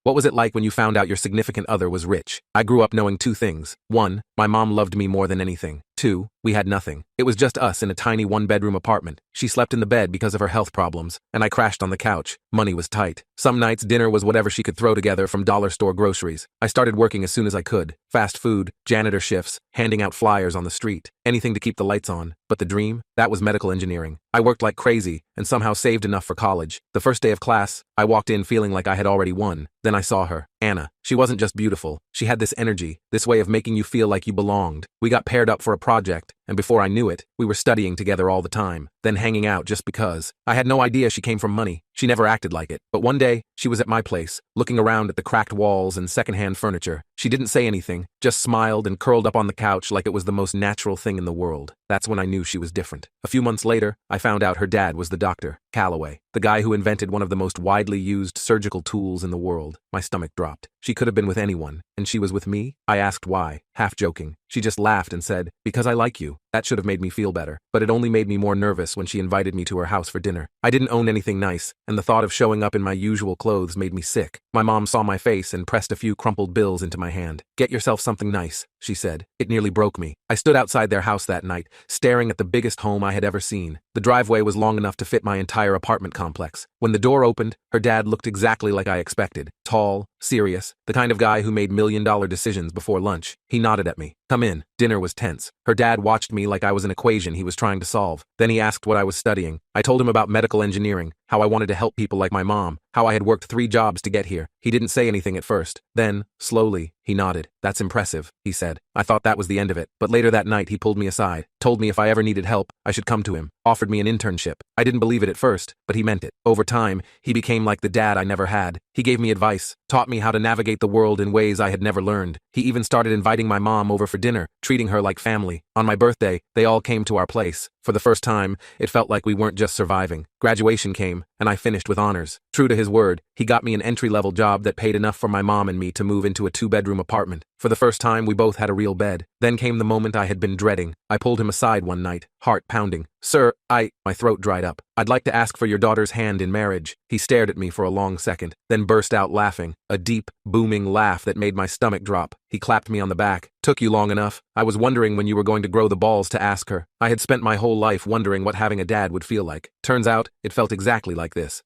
What was it like when you found out your significant other was rich? I grew up knowing two things. One, my mom loved me more than anything. Two, we had nothing. It was just us in a tiny one-bedroom apartment. She slept in the bed because of her health problems, and I crashed on the couch. Money was tight. Some nights dinner was whatever she could throw together from dollar store groceries. I started working as soon as I could. Fast food, janitor shifts, handing out flyers on the street. Anything to keep the lights on. But the dream? That was medical engineering. I worked like crazy and somehow saved enough for college. The first day of class, I walked in feeling like I had already won. Then I saw her, Anna. She wasn't just beautiful. She had this energy, this way of making you feel like you belonged. We got paired up for a project, and before I knew it, we were studying together all the time, then hanging out just because. I had no idea she came from money. She never acted like it. But one day, she was at my place, looking around at the cracked walls and secondhand furniture. She didn't say anything, just smiled and curled up on the couch like it was the most natural thing in the world. That's when I knew she was different. A few months later, I found out her dad was the doctor, Calloway, the guy who invented one of the most widely used surgical tools in the world. My stomach dropped. She could have been with anyone, and she was with me? I asked why, half joking. She just laughed and said, "Because I like you." That should have made me feel better, but it only made me more nervous when she invited me to her house for dinner. I didn't own anything nice, and the thought of showing up in my usual clothes made me sick. My mom saw my face and pressed a few crumpled bills into my hand. "Get yourself something nice," she said. It nearly broke me. I stood outside their house that night, staring at the biggest home I had ever seen. The driveway was long enough to fit my entire apartment complex. When the door opened, her dad looked exactly like I expected. Tall, serious, the kind of guy who made million-dollar decisions before lunch. He nodded at me. "Come in." Dinner was tense. Her dad watched me like I was an equation he was trying to solve. Then he asked what I was studying. I told him about medical engineering, how I wanted to help people like my mom, how I had worked 3 jobs to get here. He didn't say anything at first. Then, slowly, he nodded. "That's impressive," he said. I thought that was the end of it, but later that night he pulled me aside, told me if I ever needed help, I should come to him, offered me an internship. I didn't believe it at first, but he meant it. Over time, he became like the dad I never had. He gave me advice, taught me how to navigate the world in ways I had never learned. He even started inviting my mom over for dinner, treating her like family. On my birthday, they all came to our place. For the first time, it felt like we weren't just surviving. Graduation came, and I finished with honors. True to his word, he got me an entry-level job that paid enough for my mom and me to move into a 2-bedroom apartment. For the first time, we both had a real bed. Then came the moment I had been dreading. I pulled him aside one night, heart pounding. "Sir, my throat dried up. I'd like to ask for your daughter's hand in marriage." He stared at me for a long second, then burst out laughing, a deep, booming laugh that made my stomach drop. He clapped me on the back. "Took you long enough. I was wondering when you were going to grow the balls to ask her." I had spent my whole life wondering what having a dad would feel like. Turns out, it felt exactly like this.